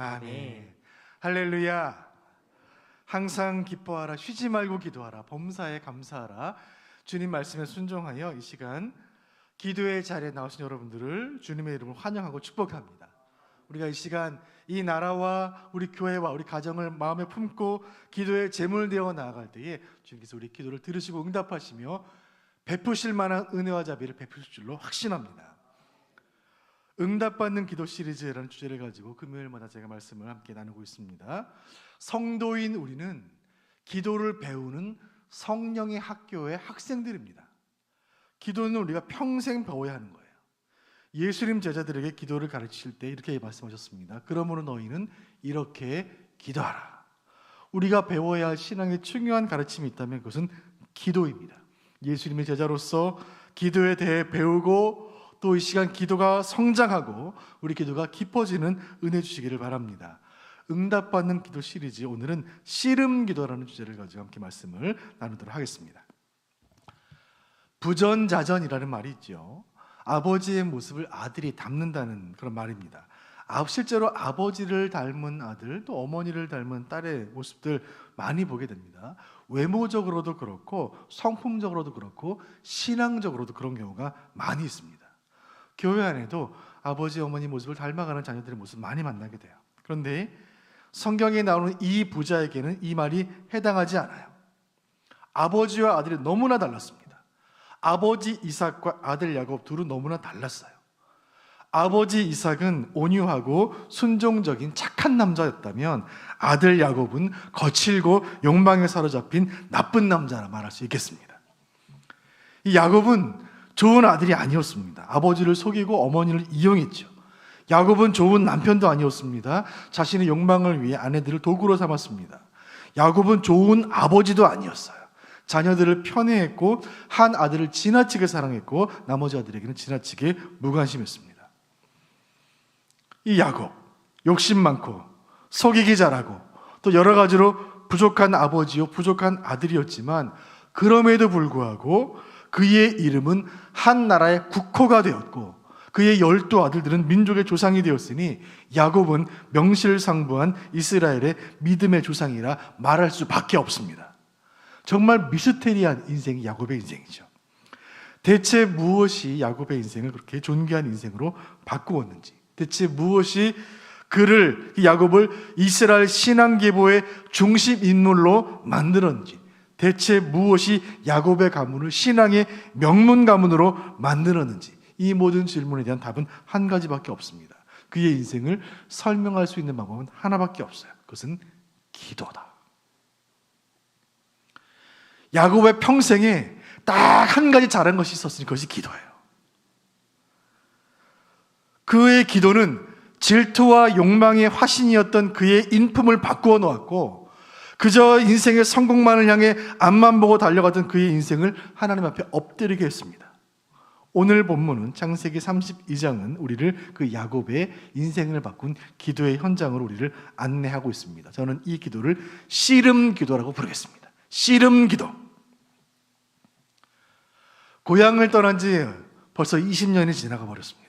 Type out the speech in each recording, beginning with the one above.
아멘. 할렐루야. 항상 기뻐하라, 쉬지 말고 기도하라, 범사에 감사하라. 주님 말씀에 순종하여 이 시간 기도의 자리에 나오신 여러분들을 주님의 이름으로 환영하고 축복합니다. 우리가 이 시간 이 나라와 우리 교회와 우리 가정을 마음에 품고 기도의 제물 되어 나아갈 때에 주님께서 우리 기도를 들으시고 응답하시며 베푸실 만한 은혜와 자비를 베푸실 줄로 확신합니다. 응답받는 기도 시리즈라는 주제를 가지고 금요일마다 제가 말씀을 함께 나누고 있습니다. 성도인 우리는 기도를 배우는 성령의 학교의 학생들입니다. 기도는 우리가 평생 배워야 하는 거예요. 예수님 제자들에게 기도를 가르치실 때 이렇게 말씀하셨습니다. 그러므로 너희는 이렇게 기도하라. 우리가 배워야 할 신앙의 중요한 가르침이 있다면 그것은 기도입니다. 예수님의 제자로서 기도에 대해 배우고 또 이 시간 기도가 성장하고 우리 기도가 깊어지는 은혜 주시기를 바랍니다. 응답받는 기도 시리즈, 오늘은 씨름 기도라는 주제를 가지고 함께 말씀을 나누도록 하겠습니다. 부전자전이라는 말이 있죠. 아버지의 모습을 아들이 닮는다는 그런 말입니다. 실제로 아버지를 닮은 아들, 또 어머니를 닮은 딸의 모습들 많이 보게 됩니다. 외모적으로도 그렇고 성품적으로도 그렇고 신앙적으로도 그런 경우가 많이 있습니다. 교회 안에도 아버지, 어머니 모습을 닮아가는 자녀들의 모습 많이 만나게 돼요. 그런데 성경에 나오는 이 부자에게는 이 말이 해당하지 않아요. 아버지와 아들이 너무나 달랐습니다. 아버지 이삭과 아들 야곱 둘은 너무나 달랐어요. 아버지 이삭은 온유하고 순종적인 착한 남자였다면 아들 야곱은 거칠고 욕망에 사로잡힌 나쁜 남자라 말할 수 있겠습니다. 이 야곱은 좋은 아들이 아니었습니다. 아버지를 속이고 어머니를 이용했죠. 야곱은 좋은 남편도 아니었습니다. 자신의 욕망을 위해 아내들을 도구로 삼았습니다. 야곱은 좋은 아버지도 아니었어요. 자녀들을 편애했고 한 아들을 지나치게 사랑했고 나머지 아들에게는 지나치게 무관심했습니다. 이 야곱, 욕심 많고 속이기 잘하고 또 여러 가지로 부족한 아버지요 부족한 아들이었지만 그럼에도 불구하고 그의 이름은 한 나라의 국호가 되었고 그의 12 아들들은 민족의 조상이 되었으니 야곱은 명실상부한 이스라엘의 믿음의 조상이라 말할 수밖에 없습니다. 정말 미스테리한 인생이 야곱의 인생이죠. 대체 무엇이 야곱의 인생을 그렇게 존귀한 인생으로 바꾸었는지, 대체 무엇이 야곱을 이스라엘 신앙계보의 중심 인물로 만들었는지, 대체 무엇이 야곱의 가문을 신앙의 명문 가문으로 만들었는지, 이 모든 질문에 대한 답은 한 가지밖에 없습니다. 그의 인생을 설명할 수 있는 방법은 하나밖에 없어요. 그것은 기도다. 야곱의 평생에 딱 한 가지 잘한 것이 있었으니 그것이 기도예요. 그의 기도는 질투와 욕망의 화신이었던 그의 인품을 바꾸어 놓았고 그저 인생의 성공만을 향해 앞만 보고 달려가던 그의 인생을 하나님 앞에 엎드리게 했습니다. 오늘 본문은 창세기 32장은 우리를 그 야곱의 인생을 바꾼 기도의 현장으로 우리를 안내하고 있습니다. 저는 이 기도를 씨름 기도라고 부르겠습니다. 씨름 기도. 고향을 떠난 지 벌써 20년이 지나가 버렸습니다.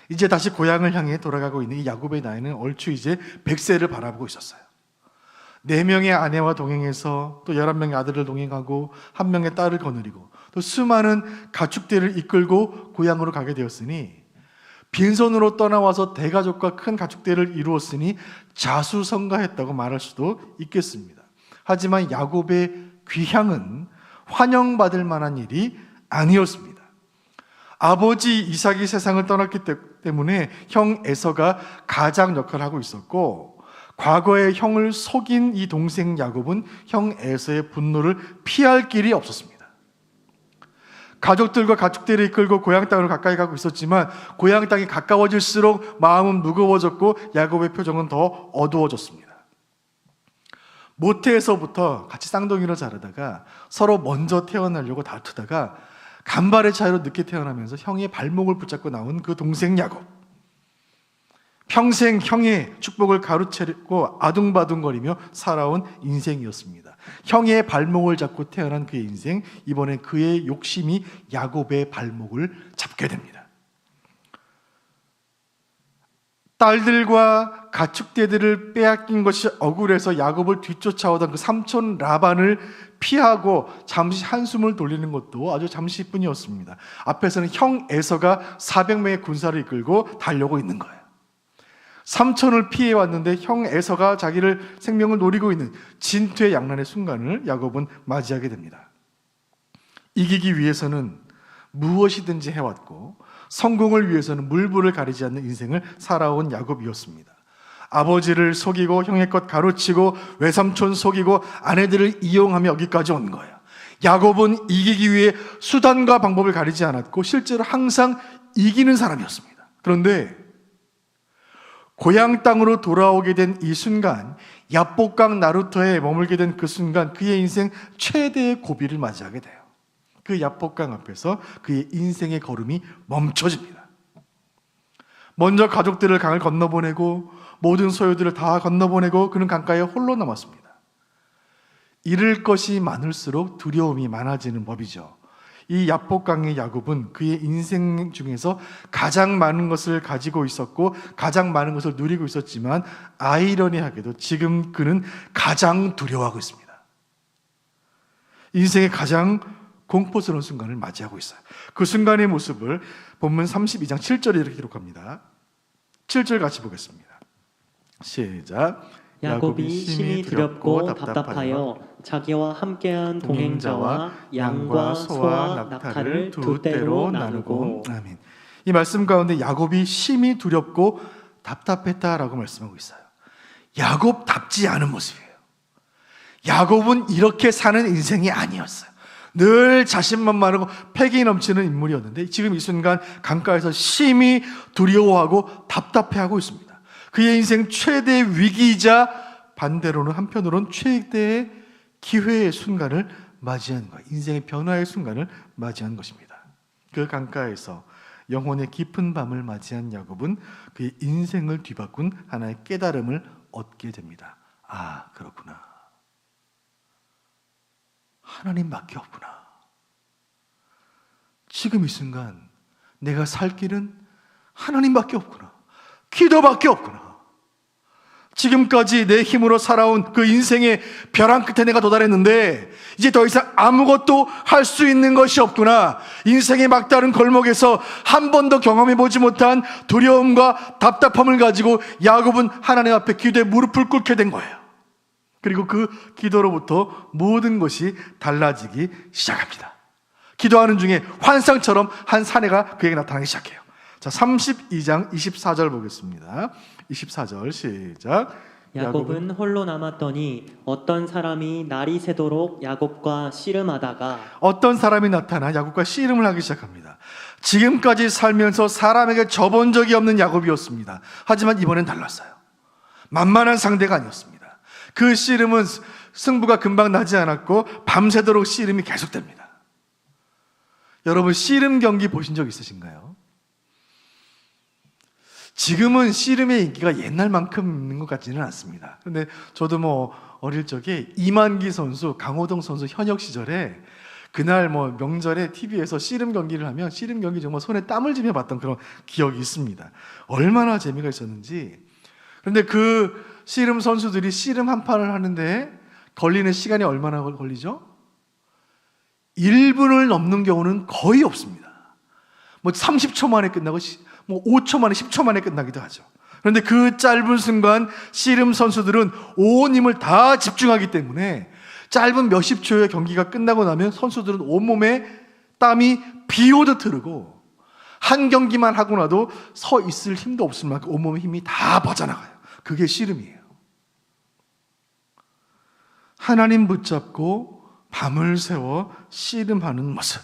이제 다시 고향을 향해 돌아가고 있는 이 야곱의 나이는 얼추 이제 100세를 바라보고 있었어요. 4명의 아내와 동행해서 또 11명의 아들을 동행하고 1명의 딸을 거느리고 또 수많은 가축들을 이끌고 고향으로 가게 되었으니 빈손으로 떠나와서 대가족과 큰 가축들을 이루었으니 자수성가했다고 말할 수도 있겠습니다. 하지만 야곱의 귀향은 환영받을 만한 일이 아니었습니다. 아버지 이삭이 세상을 떠났기 때문에 형 에서가 가장 역할을 하고 있었고 과거에 형을 속인 이 동생 야곱은 형 에서의 분노를 피할 길이 없었습니다. 가족들과 가축들을 이끌고 고향 땅으로 가까이 가고 있었지만 고향 땅이 가까워질수록 마음은 무거워졌고 야곱의 표정은 더 어두워졌습니다. 모태에서부터 같이 쌍둥이로 자라다가 서로 먼저 태어나려고 다투다가 간발의 차이로 늦게 태어나면서 형의 발목을 붙잡고 나온 그 동생 야곱. 평생 형의 축복을 가로채고 아둥바둥거리며 살아온 인생이었습니다. 형의 발목을 잡고 태어난 그의 인생, 이번엔 그의 욕심이 야곱의 발목을 잡게 됩니다. 딸들과 가축대들을 빼앗긴 것이 억울해서 야곱을 뒤쫓아오던 그 삼촌 라반을 피하고 잠시 한숨을 돌리는 것도 아주 잠시뿐이었습니다. 앞에서는 형 에서가 400명의 군사를 이끌고 달려오고 있는 거예요. 삼촌을 피해 왔는데 형 에서가 자기를 생명을 노리고 있는 진퇴 양난의 순간을 야곱은 맞이하게 됩니다. 이기기 위해서는 무엇이든지 해왔고 성공을 위해서는 물불을 가리지 않는 인생을 살아온 야곱이었습니다. 아버지를 속이고 형의 것 가로치고 외삼촌 속이고 아내들을 이용하며 여기까지 온 거예요. 야곱은 이기기 위해 수단과 방법을 가리지 않았고 실제로 항상 이기는 사람이었습니다. 그런데 고향 땅으로 돌아오게 된 이 순간, 야복강 나루터에 머물게 된 그 순간 그의 인생 최대의 고비를 맞이하게 돼요. 그 야복강 앞에서 그의 인생의 걸음이 멈춰집니다. 먼저 가족들을 강을 건너보내고 모든 소유들을 다 건너보내고 그는 강가에 홀로 남았습니다. 잃을 것이 많을수록 두려움이 많아지는 법이죠. 이 야복강의 야곱은 그의 인생 중에서 가장 많은 것을 가지고 있었고 가장 많은 것을 누리고 있었지만 아이러니하게도 지금 그는 가장 두려워하고 있습니다. 인생의 가장 공포스러운 순간을 맞이하고 있어요. 그 순간의 모습을 본문 32장 7절에 이렇게 기록합니다. 7절 같이 보겠습니다. 시작. 야곱이 심히 두렵고 답답하여 자기와 함께한 동행자와 양과 소와 낙타를 두 떼로 나누고. 아멘. 이 말씀 가운데 야곱이 심히 두렵고 답답했다라고 말씀하고 있어요. 야곱답지 않은 모습이에요. 야곱은 이렇게 사는 인생이 아니었어요. 늘 자신만만하고 패기 넘치는 인물이었는데 지금 이 순간 강가에서 심히 두려워하고 답답해하고 있습니다. 그의 인생 최대의 위기이자 반대로는 한편으로는 최대의 기회의 순간을 맞이한 거예요. 인생의 변화의 순간을 맞이한 것입니다. 그 강가에서 영혼의 깊은 밤을 맞이한 야곱은 그의 인생을 뒤바꾼 하나의 깨달음을 얻게 됩니다. 아, 그렇구나. 하나님밖에 없구나. 지금 이 순간 내가 살 길은 하나님밖에 없구나. 기도밖에 없구나. 지금까지 내 힘으로 살아온 그 인생의 벼랑 끝에 내가 도달했는데 이제 더 이상 아무것도 할 수 있는 것이 없구나. 인생의 막다른 골목에서 한 번도 경험해보지 못한 두려움과 답답함을 가지고 야곱은 하나님 앞에 기도에 무릎을 꿇게 된 거예요. 그리고 그 기도로부터 모든 것이 달라지기 시작합니다. 기도하는 중에 환상처럼 한 사내가 그에게 나타나기 시작해요. 자, 32장 24절 보겠습니다. 24절 시작. 야곱은 홀로 남았더니 어떤 사람이 날이 새도록 야곱과 씨름하다가 어떤 사람이 나타나 야곱과 씨름을 하기 시작합니다. 지금까지 살면서 사람에게 져본 적이 없는 야곱이었습니다. 하지만 이번엔 달랐어요. 만만한 상대가 아니었습니다. 그 씨름은 승부가 금방 나지 않았고 밤새도록 씨름이 계속됩니다. 여러분 씨름 경기 보신 적 있으신가요? 지금은 씨름의 인기가 옛날만큼 있는 것 같지는 않습니다. 그런데 저도 어릴 적에 이만기 선수, 강호동 선수 현역 시절에 그날 명절에 TV에서 씨름 경기를 하면 씨름 경기 정말 손에 땀을 쥐며 봤던 그런 기억이 있습니다. 얼마나 재미가 있었는지. 그런데 그 씨름 선수들이 씨름 한 판을 하는데 걸리는 시간이 얼마나 걸리죠? 1분을 넘는 경우는 거의 없습니다. 30초 만에 끝나고 5초 만에 10초 만에 끝나기도 하죠. 그런데 그 짧은 순간 씨름 선수들은 온 힘을 다 집중하기 때문에 짧은 몇십 초의 경기가 끝나고 나면 선수들은 온몸에 땀이 비 오듯 흐르고 한 경기만 하고 나도 서 있을 힘도 없을 만큼 온몸의 힘이 다 빠져나가요. 그게 씨름이에요. 하나님 붙잡고 밤을 새워 씨름하는 모습.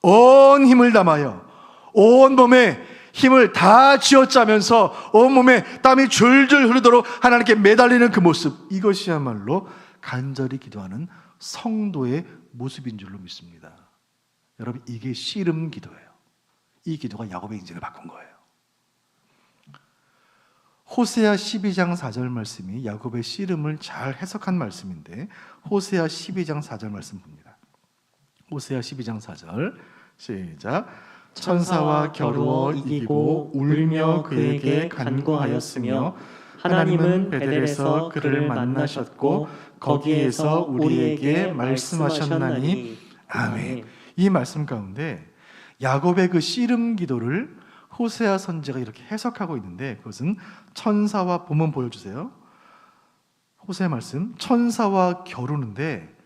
온 힘을 담아요. 온 몸에 힘을 다 쥐어짜면서 온몸에 땀이 줄줄 흐르도록 하나님께 매달리는 그 모습. 이것이야말로 간절히 기도하는 성도의 모습인 줄로 믿습니다. 여러분, 이게 씨름 기도예요. 이 기도가 야곱의 인생을 바꾼 거예요. 호세아 12장 4절 말씀이 야곱의 씨름을 잘 해석한 말씀인데 호세아 12장 4절 말씀 봅니다. 호세아 12장 4절 시작. 천사와 겨루어 이기고 울며 그에게 간구하였으며 하나님은 베델에서 그를 만나셨고 거기에서 우리에게 말씀하셨나니 아멘. 이 말씀 가운데 야곱의 그 씨름 기도를 호세아 선지자가 이렇게 해석하고 있는데 그것은 천사와 본문 보여주세요. 호세아 말씀 천사와 겨루는데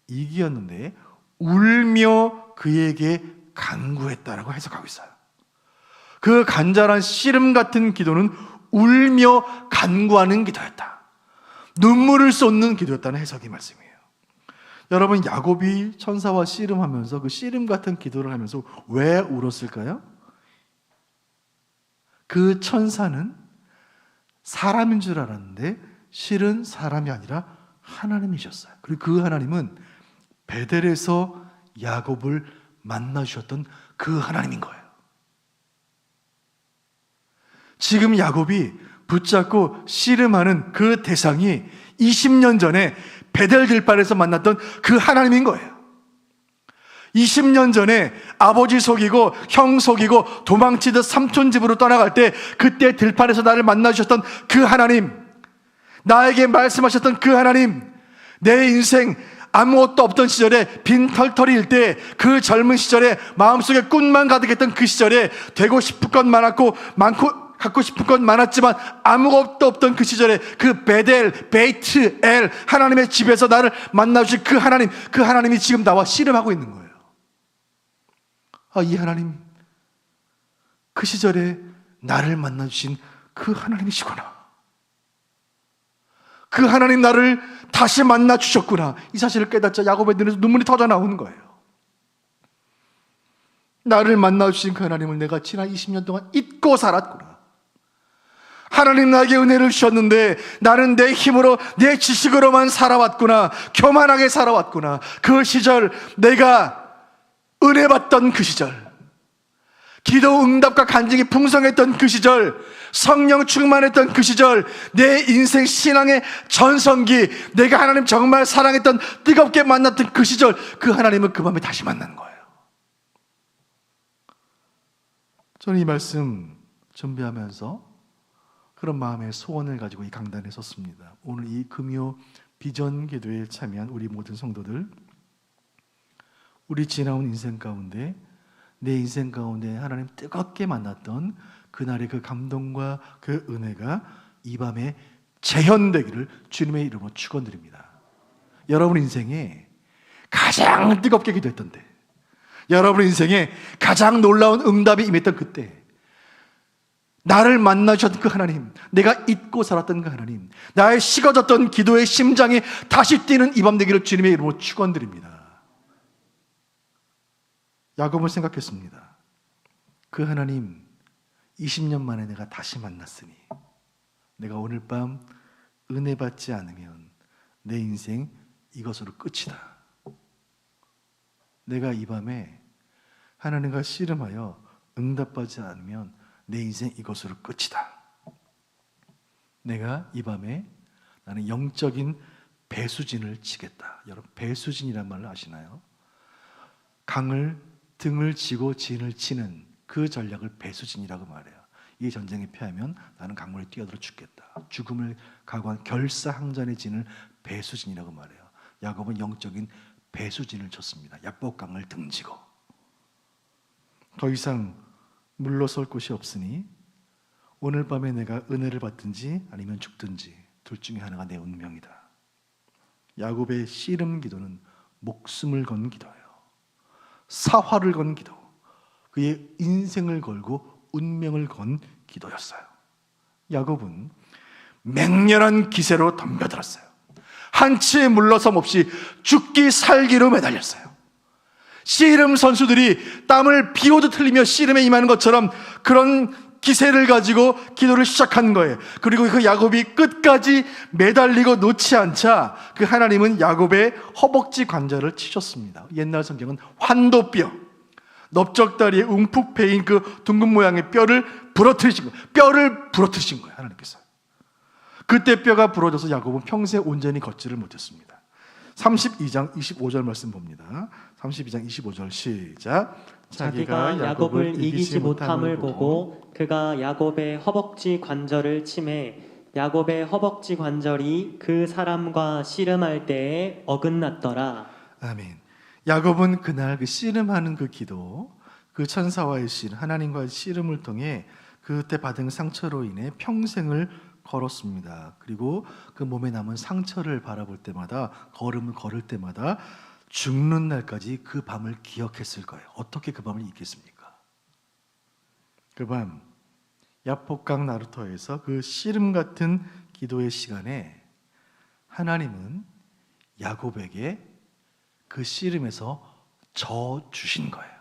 이기었는데 울며 그에게 간구했다라고 해석하고 있어요. 그 간절한 씨름 같은 기도는 울며 간구하는 기도였다. 눈물을 쏟는 기도였다는 해석이 말씀이에요. 여러분 야곱이 천사와 씨름하면서 그 씨름 같은 기도를 하면서 왜 울었을까요? 그 천사는 사람인 줄 알았는데 실은 사람이 아니라 하나님이셨어요. 그리고 그 하나님은 베델에서 야곱을 만나 주셨던 그 하나님인 거예요. 지금 야곱이 붙잡고 씨름하는 그 대상이 20년 전에 베델 들판에서 만났던 그 하나님인 거예요. 20년 전에 아버지 속이고 형 속이고 도망치듯 삼촌 집으로 떠나갈 때 그때 들판에서 나를 만나 주셨던 그 하나님, 나에게 말씀하셨던 그 하나님, 내 인생 아무것도 없던 시절에 빈털터리일 때 그 젊은 시절에 마음속에 꿈만 가득했던 그 시절에 되고 싶은 것 많았고 갖고 싶은 건 많았지만 아무것도 없던 그 시절에 그 베델, 베이트, 엘 하나님의 집에서 나를 만나주신 그 하나님, 그 하나님이 지금 나와 씨름하고 있는 거예요. 아, 이 하나님 그 시절에 나를 만나주신 그 하나님이시구나. 그 하나님 나를 다시 만나주셨구나. 이 사실을 깨닫자 야곱의 눈에서 눈물이 터져 나오는 거예요. 나를 만나주신 그 하나님을 내가 지난 20년 동안 잊고 살았구나. 하나님 나에게 은혜를 주셨는데 나는 내 힘으로 내 지식으로만 살아왔구나. 교만하게 살아왔구나. 그 시절 내가 은혜 받던 그 시절, 기도 응답과 간증이 풍성했던 그 시절, 성령 충만했던 그 시절, 내 인생 신앙의 전성기, 내가 하나님 정말 사랑했던 뜨겁게 만났던 그 시절, 그 하나님을 그 밤에 다시 만난 거예요. 저는 이 말씀 준비하면서 그런 마음의 소원을 가지고 이 강단에 섰습니다. 오늘 이 금요 비전 기도에 참여한 우리 모든 성도들, 우리 지나온 인생 가운데 내 인생 가운데 하나님 뜨겁게 만났던 그날의 그 감동과 그 은혜가 이 밤에 재현되기를 주님의 이름으로 축원드립니다. 여러분 인생에 가장 뜨겁게 기도했던데, 여러분 인생에 가장 놀라운 응답이 임했던 그때, 나를 만나주셨던 그 하나님, 내가 잊고 살았던 그 하나님, 나의 식어졌던 기도의 심장이 다시 뛰는 이 밤 되기를 주님의 이름으로 축원드립니다. 야곱을 생각했습니다. 그 하나님 20년 만에 내가 다시 만났으니 내가 오늘 밤 은혜 받지 않으면 내 인생 이것으로 끝이다. 내가 이 밤에 하나님과 씨름하여 응답받지 않으면 내 인생 이것으로 끝이다. 내가 이 밤에 나는 영적인 배수진을 치겠다. 여러분 배수진이란 말을 아시나요? 강을 등을 지고 진을 치는 그 전략을 배수진이라고 말해요. 이 전쟁에 패하면 나는 강물에 뛰어들어 죽겠다. 죽음을 각오한 결사항전의 진을 배수진이라고 말해요. 야곱은 영적인 배수진을 쳤습니다. 야복강을 등지고 더 이상 물러설 곳이 없으니 오늘 밤에 내가 은혜를 받든지 아니면 죽든지 둘 중에 하나가 내 운명이다. 야곱의 씨름 기도는 목숨을 건 기도예요. 사활을 건 기도, 그의 인생을 걸고 운명을 건 기도였어요. 야곱은 맹렬한 기세로 덤벼들었어요. 한치의 물러섬 없이 죽기 살기로 매달렸어요. 씨름 선수들이 땀을 비 오듯 흘리며 씨름에 임하는 것처럼 그런 기세를 가지고 기도를 시작한 거예요. 그리고 그 야곱이 끝까지 매달리고 놓지 않자 그 하나님은 야곱의 허벅지 관절을 치셨습니다. 옛날 성경은 환도뼈, 넓적다리에 움푹 패인 그 둥근 모양의 뼈를 부러뜨리신 거예요. 뼈를 부러뜨리신 거예요, 하나님께서. 그때 뼈가 부러져서 야곱은 평생 온전히 걷지를 못했습니다. 32장 25절 말씀 봅니다. 32장 25절 시작. 자기가 야곱을 이기지 못함을 보고 그가 야곱의 허벅지 관절을 치매 야곱의 허벅지 관절이 그 사람과 씨름할 때에 어긋났더라. 아멘. 야곱은 그날 그 씨름하는 그 기도, 그 천사와의 씨름, 하나님과의 씨름을 통해 그때 받은 상처로 인해 평생을 걸었습니다. 그리고 그 몸에 남은 상처를 바라볼 때마다, 걸음을 걸을 때마다 죽는 날까지 그 밤을 기억했을 거예요. 어떻게 그 밤을 잊겠습니까? 그 밤 야복강 나루터에서 그 씨름 같은 기도의 시간에 하나님은 야곱에게 그 씨름에서 져 주신 거예요.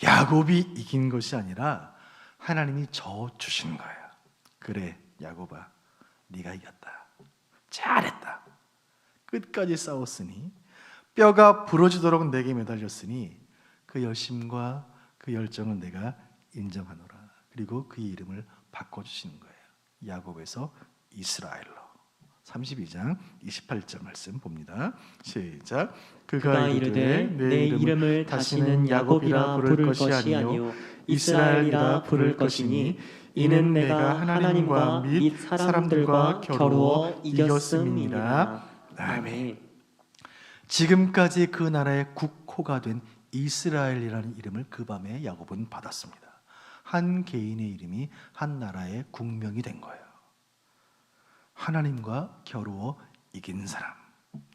야곱이 이긴 것이 아니라 하나님이 져 주신 거예요. 그래 야곱아, 네가 이겼다. 잘했다. 끝까지 싸웠으니, 뼈가 부러지도록 내게 매달렸으니 그 열심과 그 열정을 내가 인정하노라. 그리고 그 이름을 바꿔주시는 거예요. 야곱에서 이스라엘로. 32장 28절 말씀 봅니다. 시작. 그가 이르되 내 이름을 다시는 야곱이라 부를 것이 아니요 이스라엘이라 부를 것이니 이는 내가 하나님과 및 사람들과 겨루어 이겼음이니라. 아멘. 지금까지 그 나라의 국호가 된 이스라엘이라는 이름을 그 밤에 야곱은 받았습니다. 한 개인의 이름이 한 나라의 국명이 된 거예요. 하나님과 겨루어 이긴 사람.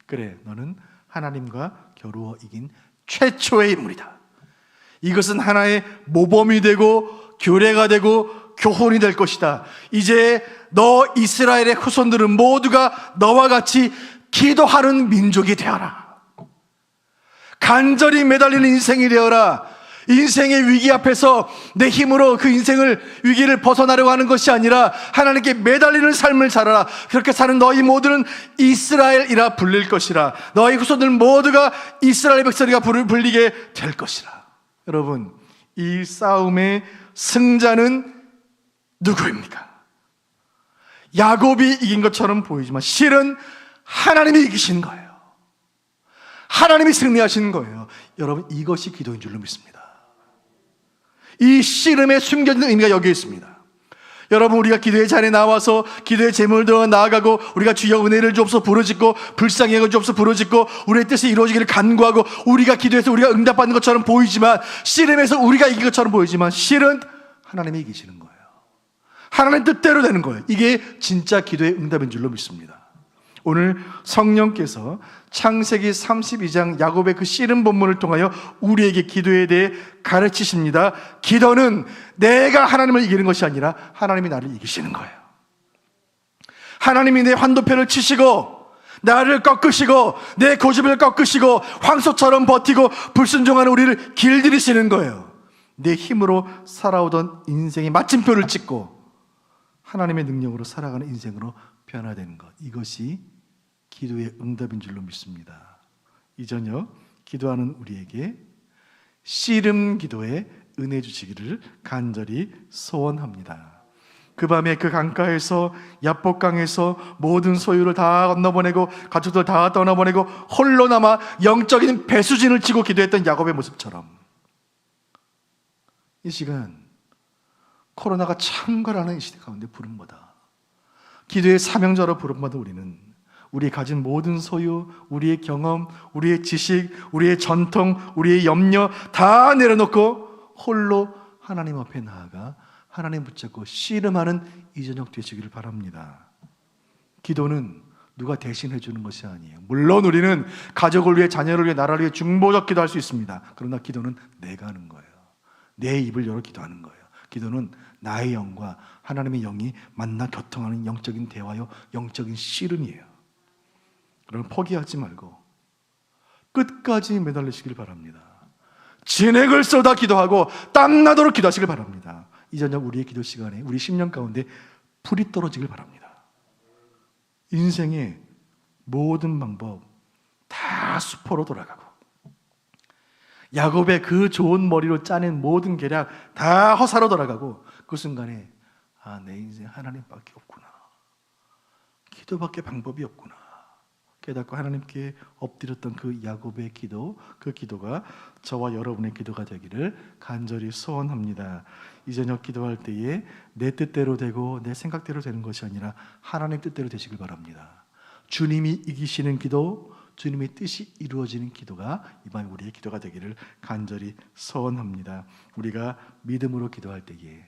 그래, 너는 하나님과 겨루어 이긴 최초의 인물이다. 이것은 하나의 모범이 되고 규례가 되고 교훈이 될 것이다. 이제 너 이스라엘의 후손들은 모두가 너와 같이 기도하는 민족이 되어라. 간절히 매달리는 인생이 되어라. 인생의 위기 앞에서 내 힘으로 그 인생을 위기를 벗어나려고 하는 것이 아니라 하나님께 매달리는 삶을 살아라. 그렇게 사는 너희 모두는 이스라엘이라 불릴 것이라. 너희 후손들 모두가 이스라엘 백성이라 불리게 될 것이라. 여러분, 이 싸움의 승자는 누구입니까? 야곱이 이긴 것처럼 보이지만 실은 하나님이 이기시는 거예요. 하나님이 승리하시는 거예요. 여러분, 이것이 기도인 줄로 믿습니다. 이 씨름에 숨겨진 의미가 여기에 있습니다. 여러분, 우리가 기도의 자리에 나와서 기도의 제물을 들어 나아가고 우리가 주여 은혜를 주옵소서 부르짖고 불쌍히 여겨 주옵소서 부르짖고 우리의 뜻이 이루어지기를 간구하고 우리가 기도해서 우리가 응답받는 것처럼 보이지만, 씨름에서 우리가 이긴 것처럼 보이지만 실은 하나님이 이기시는 거예요. 하나님 뜻대로 되는 거예요. 이게 진짜 기도의 응답인 줄로 믿습니다. 오늘 성령께서 창세기 32장 야곱의 그 씨름 본문을 통하여 우리에게 기도에 대해 가르치십니다. 기도는 내가 하나님을 이기는 것이 아니라 하나님이 나를 이기시는 거예요. 하나님이 내 환도표를 치시고 나를 꺾으시고 내 고집을 꺾으시고 황소처럼 버티고 불순종하는 우리를 길들이시는 거예요. 내 힘으로 살아오던 인생의 마침표를 찍고 하나님의 능력으로 살아가는 인생으로 변화되는 것, 이것이 기도의 응답인 줄로 믿습니다. 이 저녁 기도하는 우리에게 씨름 기도에 은혜 주시기를 간절히 소원합니다. 그 밤에 그 강가에서 야복강에서 모든 소유를 다 건너보내고 가족들 다 떠나보내고 홀로 남아 영적인 배수진을 치고 기도했던 야곱의 모습처럼 이 시간 코로나가 창궐하는 이 시대 가운데 부름받아 기도의 사명자로 부름받은 우리는 우리 가진 모든 소유, 우리의 경험, 우리의 지식, 우리의 전통, 우리의 염려 다 내려놓고 홀로 하나님 앞에 나아가 하나님 붙잡고 씨름하는 이 저녁 되시기를 바랍니다. 기도는 누가 대신해 주는 것이 아니에요. 물론 우리는 가족을 위해, 자녀를 위해, 나라를 위해 중보적 기도할 수 있습니다. 그러나 기도는 내가 하는 거예요. 내 입을 열어 기도하는 거예요. 기도는 나의 영과 하나님의 영이 만나 교통하는 영적인 대화요, 영적인 씨름이에요. 여러분, 포기하지 말고 끝까지 매달리시길 바랍니다. 진액을 쏟아 기도하고 땀나도록 기도하시길 바랍니다. 이 저녁 우리의 기도 시간에 우리 10년 가운데 불이 떨어지길 바랍니다. 인생의 모든 방법 다 수포로 돌아가고 야곱의 그 좋은 머리로 짜낸 모든 계략 다 허사로 돌아가고 그 순간에 내 인생 하나님밖에 없구나, 기도밖에 방법이 없구나, 깨닫고 하나님께 엎드렸던 그 야곱의 기도, 그 기도가 저와 여러분의 기도가 되기를 간절히 소원합니다. 이 저녁 기도할 때에 내 뜻대로 되고 내 생각대로 되는 것이 아니라 하나님 뜻대로 되시길 바랍니다. 주님이 이기시는 기도, 주님의 뜻이 이루어지는 기도가 이번 우리의 기도가 되기를 간절히 소원합니다. 우리가 믿음으로 기도할 때에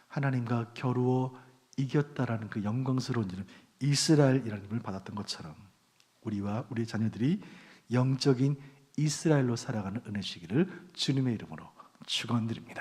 하나님과 겨루어 이겼다라는 그 영광스러운 이름 이스라엘이라는 이름을 받았던 것처럼 우리와 우리 자녀들이 영적인 이스라엘로 살아가는 은혜시기를 주님의 이름으로 축원드립니다.